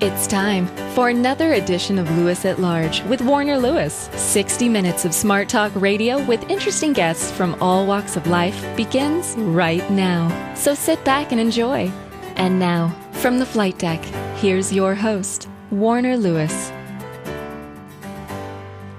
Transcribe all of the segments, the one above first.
It's time for another edition of Lewis at Large with Warner Lewis. 60 minutes of smart talk radio with interesting guests from all walks of life begins right now. So sit back and enjoy. And now, from the flight deck, here's your host, Warner Lewis.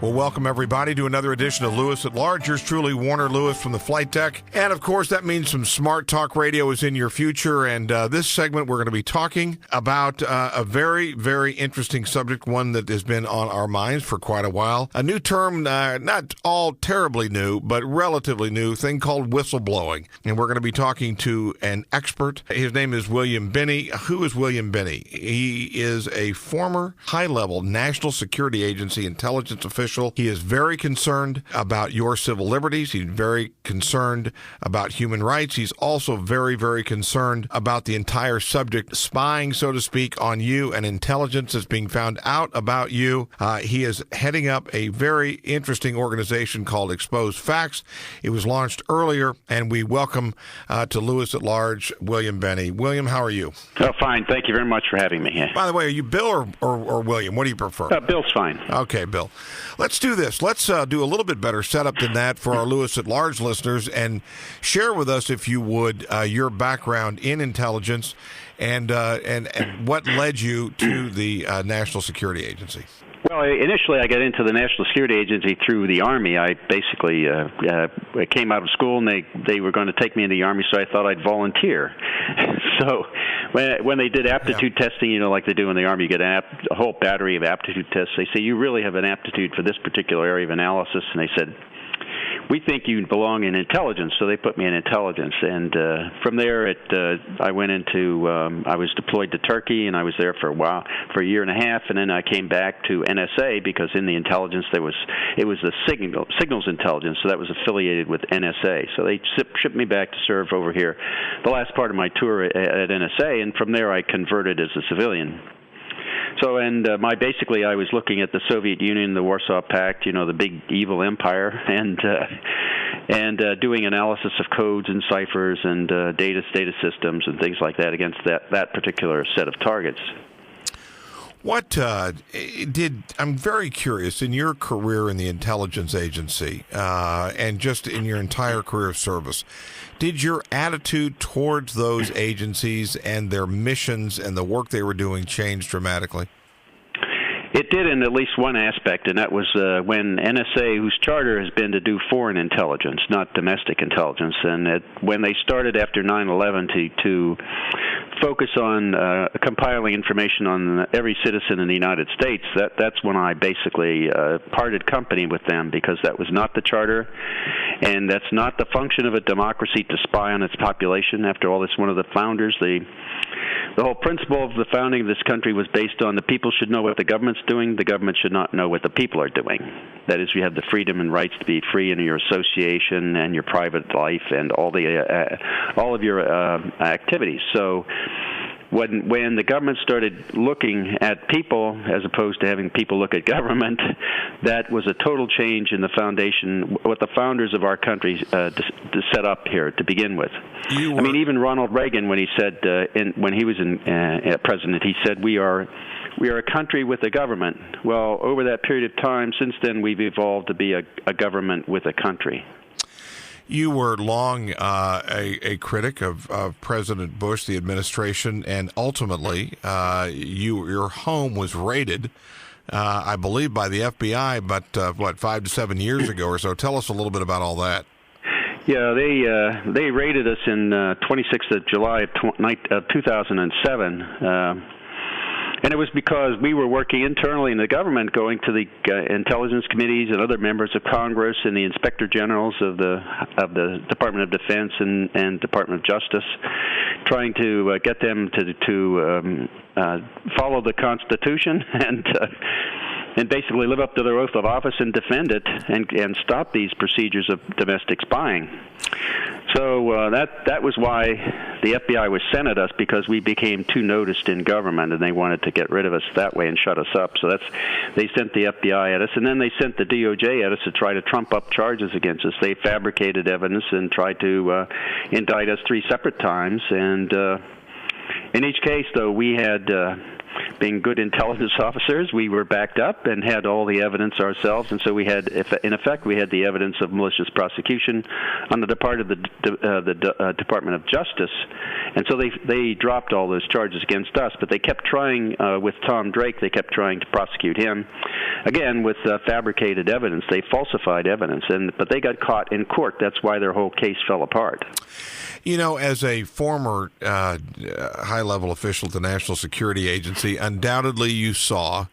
Well, welcome everybody to another edition of Lewis at Large. Yours truly, Warner Lewis from the flight deck. And of course, that means some smart talk radio is in your future. And this segment, we're going to be talking about a very, very interesting subject, one that has been on our minds for quite a while. A new term, not all terribly new, but relatively new, thing called whistleblowing. And we're going to be talking to an expert. His name is William Binney. Who is William Binney? He is a former high-level National Security Agency intelligence official. He is very concerned about your civil liberties. He's very concerned about human rights. He's also very, very concerned about the entire subject, spying, so to speak, on you and intelligence that's being found out about you. He is heading up a very interesting organization called Exposed Facts. It was launched earlier, and we welcome to Lewis at Large, William Binney. William, how are you? Oh, fine. Thank you very much for having me here. By the way, are you Bill or William? What do you prefer? Bill's fine. Okay, Bill. Let's do this. Let's do a little bit better setup than that for our Lewis at Large listeners, and share with us, if you would, your background in intelligence and what led you to the National Security Agency. Well, initially I got into the National Security Agency through the Army. I basically came out of school, and they were going to take me in the Army, so I thought I'd volunteer. So when they did aptitude testing, you know, like they do in the Army, you get a whole battery of aptitude tests. They say, you really have an aptitude for this particular area of analysis, and they said, we think you belong in intelligence, so they put me in intelligence. And from there, I went into, I was deployed to Turkey, and I was there for a while, for a year and a half, and then I came back to NSA because in the intelligence it was the signals intelligence, so that was affiliated with NSA. So they shipped me back to serve over here the last part of my tour at NSA, and from there I converted as a civilian. So, basically, I was looking at the Soviet Union, the Warsaw Pact, you know, the big evil empire, and doing analysis of codes and ciphers and data systems and things like that against that particular set of targets. What I'm very curious, in your career in the intelligence agency and just in your entire career of service, did your attitude towards those agencies and their missions and the work they were doing change dramatically? It did in at least one aspect, and that was when NSA, whose charter has been to do foreign intelligence, not domestic intelligence, and when they started after 9/11 to focus on compiling information on every citizen in the United States, that's when I basically parted company with them, because that was not the charter, and that's not the function of a democracy to spy on its population. After all, it's one of the founders. The whole principle of the founding of this country was based on the people should know what the government's doing. The government should not know what the people are doing. That is, you have the freedom and rights to be free in your association and your private life and all of your activities. So when the government started looking at people as opposed to having people look at government, that was a total change in the foundation, what the founders of our country set up here to begin with. I mean, even Ronald Reagan, when he said, when he was president, he said, we are a country with a government. Well, over that period of time, since then, we've evolved to be a government with a country. You were long a critic of President Bush, the administration, and ultimately your home was raided, I believe, by the FBI, but 5 to 7 years ago or so. Tell us a little bit about all that. Yeah, they raided us in 26th of July of 2007. And it was because we were working internally in the government, going to the intelligence committees and other members of Congress and the inspector generals of the Department of Defense and Department of Justice, trying to get them to follow the Constitution and basically live up to their oath of office and defend it and stop these procedures of domestic spying. So that was why the FBI was sent at us, because we became too noticed in government, and they wanted to get rid of us that way and shut us up. So they sent the FBI at us, and then they sent the DOJ at us to try to trump up charges against us. They fabricated evidence and tried to indict us 3 separate times. And in each case, though, we had being good intelligence officers, we were backed up and had all the evidence ourselves, and so we had, in effect, we had the evidence of malicious prosecution on the part of the Department of Justice, and so they dropped all those charges against us, but they kept trying with Tom Drake. They kept trying to prosecute him, again with fabricated evidence. They falsified evidence, but they got caught in court. That's why their whole case fell apart. You know, as a former high-level official at the National Security Agency, undoubtedly you saw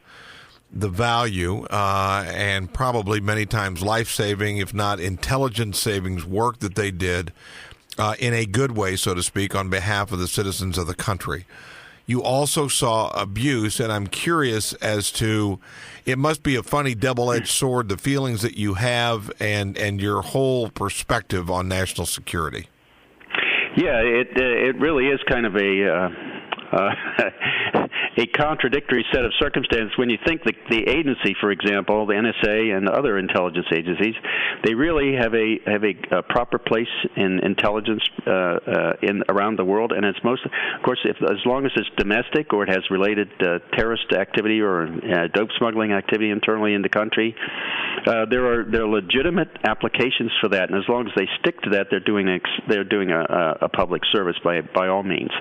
the value and probably many times life-saving, if not intelligence-saving work that they did in a good way, so to speak, on behalf of the citizens of the country. You also saw abuse, and I'm curious as to, it must be a funny double-edged sword, the feelings that you have and your whole perspective on national security. Yeah, it really is kind of a contradictory set of circumstances when you think that the agency, for example, the NSA and other intelligence agencies, they really have a proper place in intelligence in around the world, and it's most, of course, as long as it's domestic or it has related terrorist activity or dope smuggling activity internally in the country, there are legitimate applications for that, and as long as they stick to that, they're doing a public service by all means.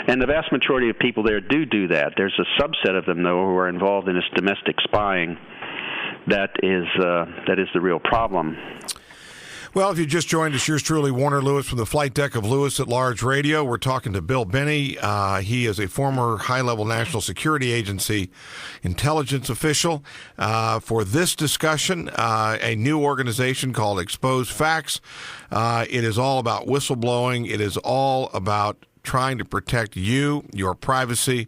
And the vast majority of people there do that. There's a subset of them, though, who are involved in this domestic spying. That is the real problem. Well, if you just joined us, yours truly, Warner Lewis from the flight deck of Lewis at Large Radio. We're talking to Bill Binney. He is a former high-level National Security Agency intelligence official. For this discussion, a new organization called Exposed Facts. It is all about whistleblowing. It is all about trying to protect you, your privacy,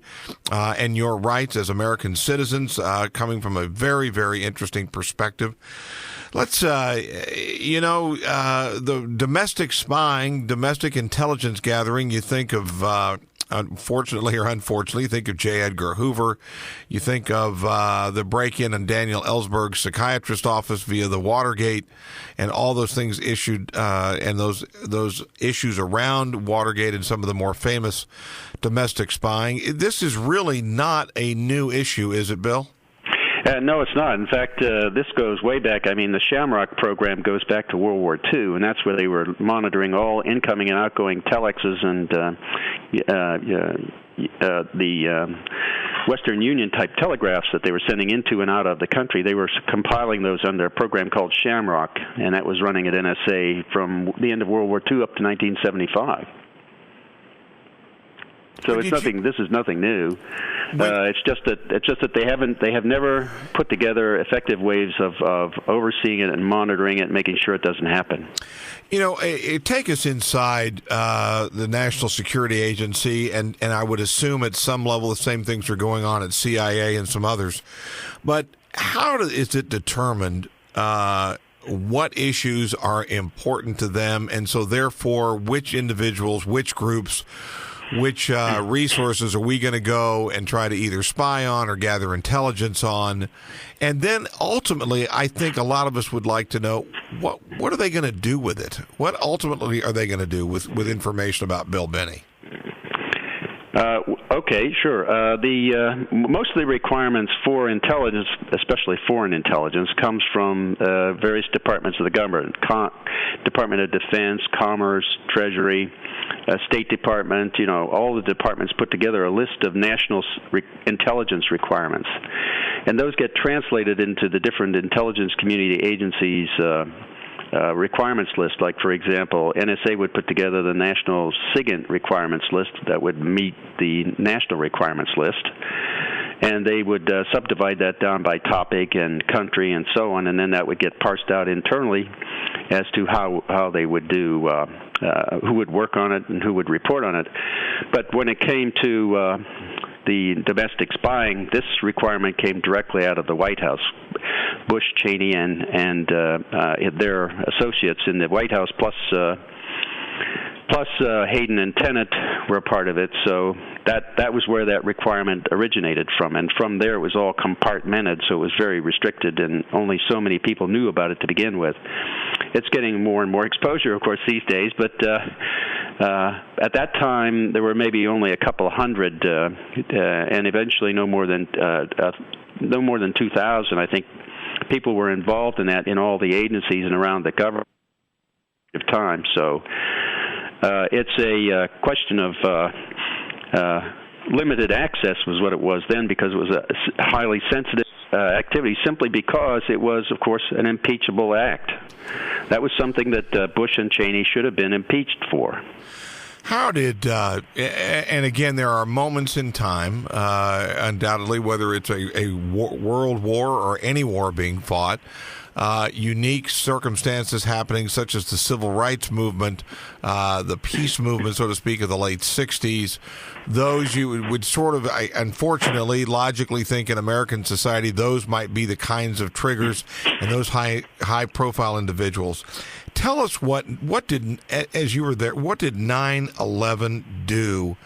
and your rights as American citizens, coming from a very, very interesting perspective. Let's, the domestic spying, domestic intelligence gathering, you think of, unfortunately or unfortunately, you think of J. Edgar Hoover. You think of the break-in on Daniel Ellsberg's psychiatrist office via the Watergate and all those things issued, and those issues around Watergate and some of the more famous domestic spying. This is really not a new issue, is it, Bill? No, it's not. In fact, this goes way back. I mean, the Shamrock program goes back to World War II, and that's where they were monitoring all incoming and outgoing telexes and the Western Union-type telegraphs that they were sending into and out of the country. They were compiling those under a program called Shamrock, and that was running at NSA from the end of World War II up to 1975. So it's nothing. This is nothing new. It's just that they have never put together effective ways of overseeing it and monitoring it and making sure it doesn't happen. You know, take us inside the National Security Agency, and I would assume at some level the same things are going on at CIA and some others. But how is it determined what issues are important to them, and so therefore which individuals, which groups, which resources are we going to go and try to either spy on or gather intelligence on? And then ultimately, I think a lot of us would like to know, what are they going to do with it? What ultimately are they going to do with information about Bill Binney? Okay, sure. Most of the requirements for intelligence, especially foreign intelligence, comes from various departments of the government: Department of Defense, Commerce, Treasury, State Department. You know, all the departments put together a list of national intelligence requirements, and those get translated into the different intelligence community agencies. Requirements list. Like, for example, NSA would put together the National SIGINT requirements list that would meet the national requirements list, and they would subdivide that down by topic and country and so on, and then that would get parsed out internally as to how they would do, who would work on it and who would report on it. But when it came to the domestic spying, this requirement came directly out of the White House. Bush, Cheney, and their associates in the White House, plus Hayden and Tenet were a part of it. So that was where that requirement originated from, and from there it was all compartmented, so it was very restricted, and only so many people knew about it to begin with. it's getting more and more exposure, of course, these days. But at that time, there were maybe only a couple hundred, and eventually no more than 2,000, I think, people were involved in that in all the agencies and around the government of time. So it's a question of limited access was what it was then, because it was a highly sensitive activity, simply because it was, of course, an impeachable act. That was something that Bush and Cheney should have been impeached for. How did, and again, there are moments in time, undoubtedly, whether it's a world war or any war being fought, unique circumstances happening, such as the civil rights movement, the peace movement, so to speak, of the late 60s. Those you would sort of, unfortunately, logically think in American society, those might be the kinds of triggers and those high-profile individuals. Tell us what did, as you were there, what did 9/11 do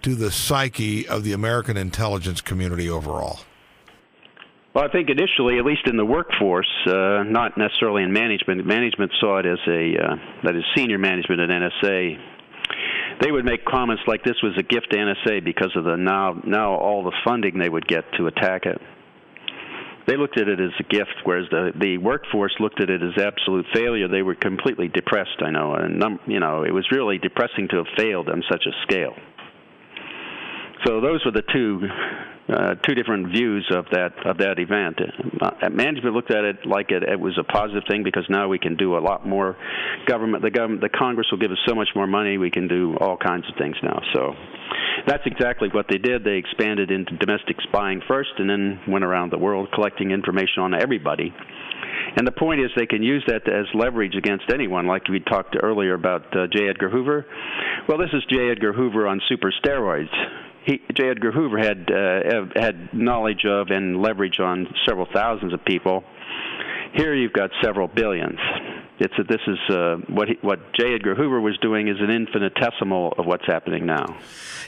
to the psyche of the American intelligence community overall? Well, I think initially, at least in the workforce, not necessarily in management. Management saw it as that is senior management at NSA. They would make comments like this was a gift to NSA because of the now all the funding they would get to attack it. They looked at it as a gift, whereas the workforce looked at it as absolute failure. They were completely depressed, I know, and it was really depressing to have failed on such a scale. So those were the two different views of that event. Management looked at it like it was a positive thing, because now we can do a lot more. The Congress will give us so much more money. We can do all kinds of things now. So that's exactly what they did. They expanded into domestic spying first, and then went around the world collecting information on everybody. And the point is, they can use that as leverage against anyone, like we talked earlier about J. Edgar Hoover. Well, this is J. Edgar Hoover on super steroids. J. Edgar Hoover had knowledge of and leverage on several thousands of people. Here you've got several billions. What J. Edgar Hoover was doing is an infinitesimal of what's happening now.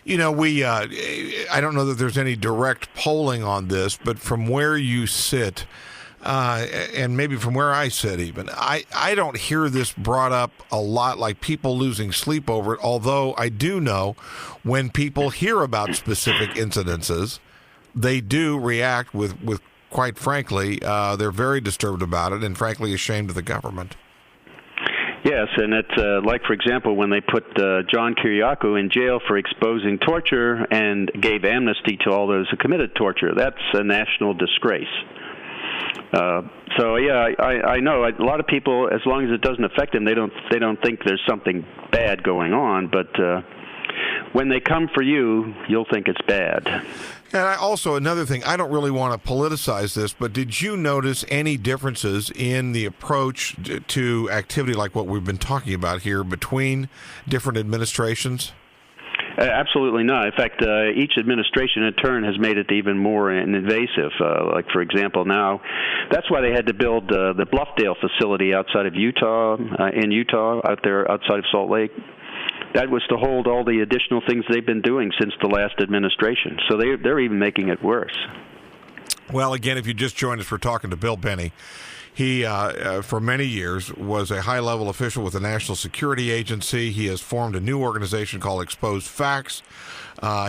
You know, I don't know that there's any direct polling on this, but from where you sit, and maybe from where I sit even, I don't hear this brought up a lot, like people losing sleep over it, although I do know when people hear about specific incidences, they do react with quite frankly, they're very disturbed about it and frankly ashamed of the government. Yes, and it's like, for example, when they put John Kiriakou in jail for exposing torture and gave amnesty to all those who committed torture. That's a national disgrace. I know a lot of people, as long as it doesn't affect them, they don't think there's something bad going on. But when they come for you, you'll think it's bad. And also, another thing, I don't really want to politicize this, but did you notice any differences in the approach to activity like what we've been talking about here between different administrations? Absolutely not. In fact, each administration in turn has made it even more invasive. Like, for example, now, that's why they had to build the Bluffdale facility outside of Utah, out there outside of Salt Lake. That was to hold all the additional things they've been doing since the last administration. So they're even making it worse. Well, again, if you just joined us, we're talking to Bill Binney. He, for many years, was a high-level official with the National Security Agency. He has formed a new organization called Exposed Facts.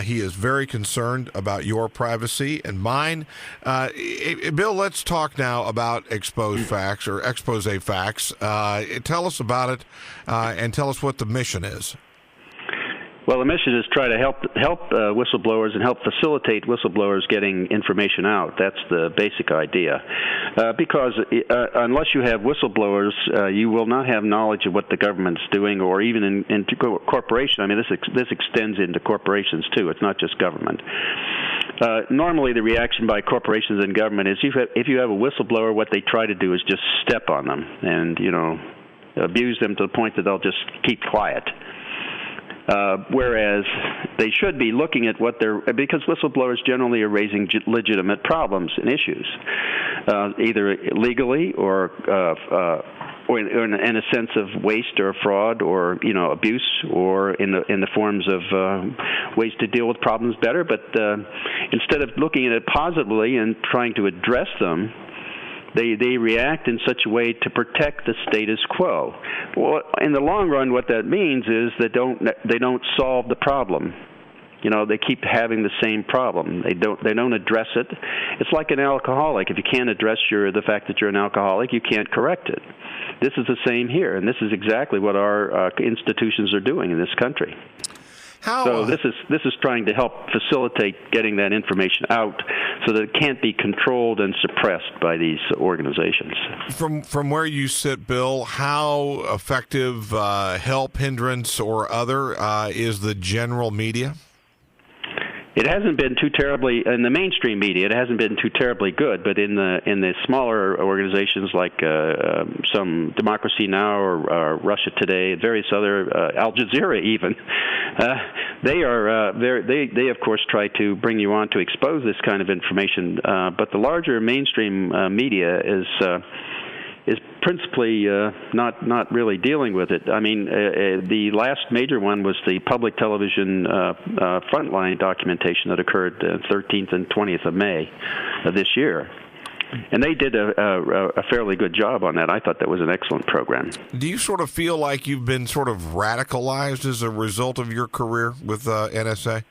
He is very concerned about your privacy and mine. Bill, let's talk now about Exposed Facts, or Expose Facts. Tell us about it, and tell us what the mission is. Well, the mission is try to help whistleblowers and help facilitate whistleblowers getting information out. That's the basic idea. Because unless you have whistleblowers, you will not have knowledge of what the government's doing, or even in corporation. I mean, this extends into corporations too. It's not just government. Normally, the reaction by corporations and government is if you have a whistleblower, what they try to do is just step on them and abuse them to the point that they'll just keep quiet. Whereas they should be looking at because whistleblowers generally are raising legitimate problems and issues, either legally or in a sense of waste or fraud or abuse, or in the forms of ways to deal with problems better. But instead of looking at it positively and trying to address them, They react in such a way to protect the status quo. Well, in the long run, what that means is they don't solve the problem. They keep having the same problem. They don't address it. It's like an alcoholic. If you can't address the fact that you're an alcoholic, you can't correct it. This is the same here, and this is exactly what our institutions are doing in this country. So this is trying to help facilitate getting that information out so that it can't be controlled and suppressed by these organizations. From where you sit, Bill, how effective, help, hindrance, or other is the general media? It hasn't been too terribly in the mainstream media. It hasn't been too terribly good, but in the smaller organizations like some Democracy Now! Or Russia Today, various other Al Jazeera even, they of course try to bring you on to expose this kind of information. But the larger mainstream media is principally not really dealing with it. I mean, the last major one was the public television Frontline documentation that occurred 13th and 20th of May of this year. And they did a fairly good job on that. I thought that was an excellent program. Do you sort of feel like you've been sort of radicalized as a result of your career with NSA?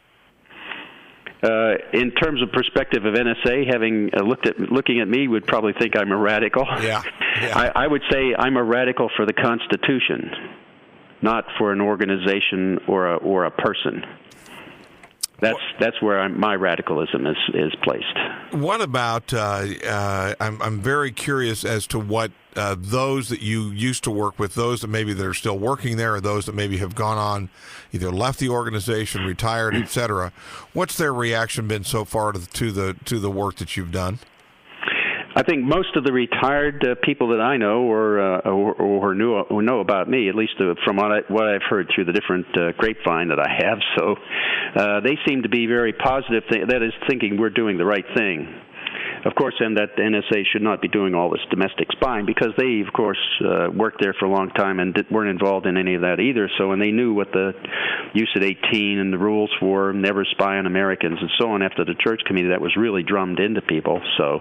In terms of perspective of NSA, having looking at me would probably think I'm a radical. Yeah. I would say I'm a radical for the Constitution, not for an organization or a person. That's where my radicalism is placed. What about? I'm very curious as to what those that you used to work with, those that maybe that are still working there, or those that maybe have gone on, either left the organization, retired, etc. What's their reaction been so far to the work that you've done? I think most of the retired people that I know or know about me, at least from what I've heard through the different grapevine that I have, so they seem to be very positive. That is, thinking we're doing the right thing. Of course, and that the NSA should not be doing all this domestic spying, because they, of course, worked there for a long time and weren't involved in any of that either. So, and they knew what the use at 18 and the rules for never spy on Americans and so on. After the Church Committee, that was really drummed into people. So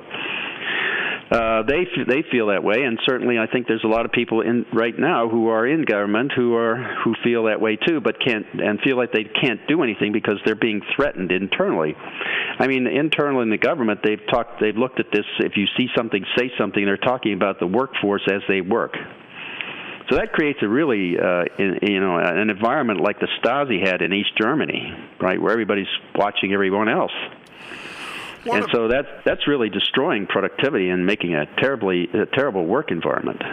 they feel that way, and certainly I think there's a lot of people right now who are in government who feel that way too, but feel like they can't do anything because they're being threatened internally. I mean, internal in the government, they've looked at this. If you see something, say something. They're talking about the workforce as they work. So that creates a really, an environment like the Stasi had in East Germany, right, where everybody's watching everyone else. And so that's really destroying productivity and making a terrible work environment.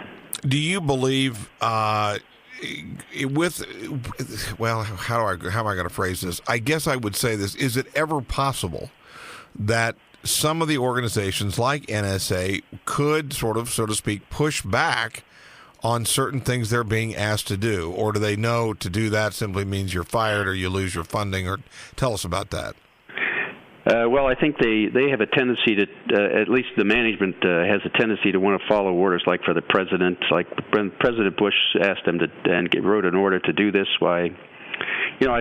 Do you believe how am I going to phrase this? I guess I would say this: is it ever possible that some of the organizations like NSA could sort of, so to speak, push back on certain things they're being asked to do, or do they know to do that simply means you're fired or you lose your funding? Or tell us about that. Well, I think they have a tendency to, at least the management has a tendency to want to follow orders, like for the president. Like when President Bush asked them wrote an order to do this, I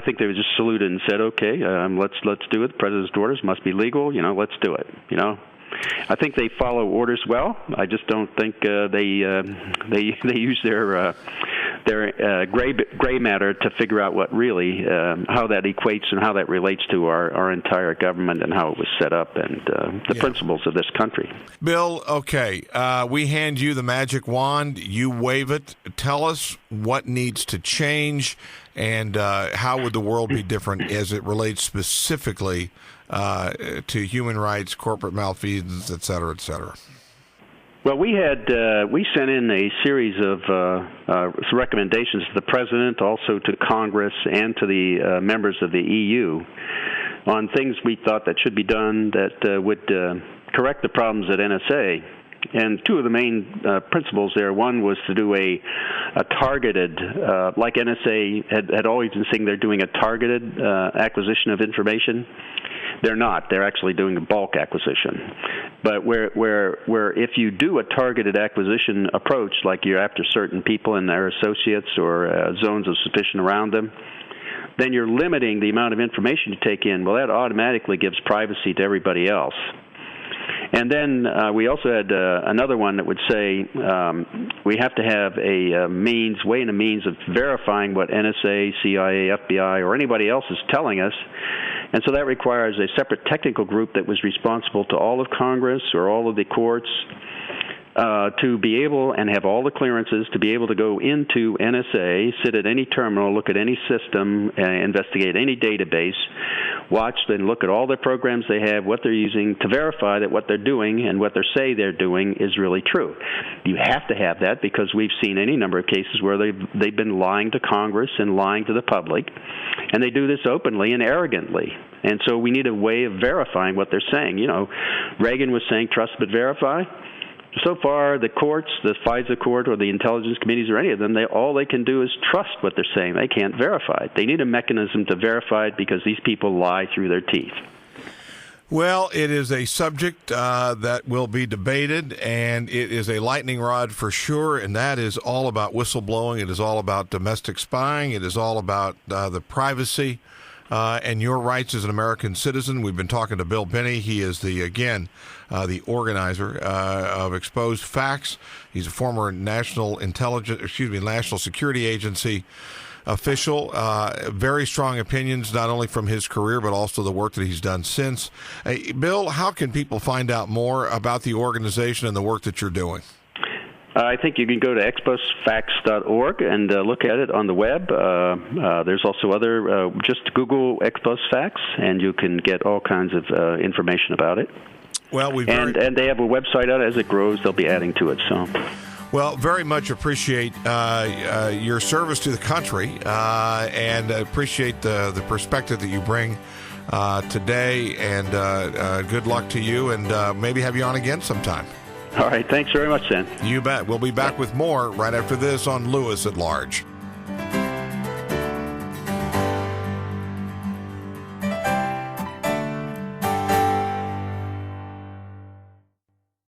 think they just saluted and said, okay, let's do it. The president's orders must be legal. Let's do it. I think they follow orders well. I just don't think they use their gray matter to figure out what really how that equates and how that relates to our entire government and how it was set up and the principles of this country. Bill, okay, we hand you the magic wand. You wave it. Tell us what needs to change and how would the world be different as it relates specifically to human rights, corporate malfeasance, et cetera, et cetera. Well, we sent in a series of recommendations to the President, also to Congress, and to the members of the EU on things we thought that should be done that would correct the problems at NSA. And two of the main principles there, one was to do a targeted, like NSA had always been saying they're doing a targeted acquisition of information. They're not. They're actually doing a bulk acquisition. But where if you do a targeted acquisition approach, like you're after certain people and their associates or zones of suspicion around them, then you're limiting the amount of information you take in. Well, that automatically gives privacy to everybody else. And then we also had another one that would say we have to have a means of verifying what NSA, CIA, FBI, or anybody else is telling us. And so that requires a separate technical group that was responsible to all of Congress or all of the courts to be able and have all the clearances to be able to go into NSA, sit at any terminal, look at any system, investigate any database, watch and look at all the programs they have, what they're using, to verify that what they're doing and what they say they're doing is really true. You have to have that because we've seen any number of cases where they've been lying to Congress and lying to the public, and they do this openly and arrogantly. And so we need a way of verifying what they're saying. You know, Reagan was saying trust but verify. So far, the courts, the FISA court or the intelligence committees or any of them, all they can do is trust what they're saying. They can't verify it. They need a mechanism to verify it because these people lie through their teeth. Well, it is a subject that will be debated, and it is a lightning rod for sure, and that is all about whistleblowing. It is all about domestic spying. It is all about the privacy and your rights as an American citizen. We've been talking to Bill Binney. He is the organizer of Exposed Facts. He's a former National Security Agency official. Very strong opinions, not only from his career, but also the work that he's done since. Bill, how can people find out more about the organization and the work that you're doing? I think you can go to exposefacts.org and look at it on the web. There's also just Google Exposed Facts, and you can get all kinds of information about it. Well, and they have a website out. As it grows, they'll be adding to it. So, well, very much appreciate your service to the country, and appreciate the perspective that you bring today. And good luck to you, and maybe have you on again sometime. All right. Thanks very much, Sam. You bet. We'll be back with more right after this on Lewis at Large.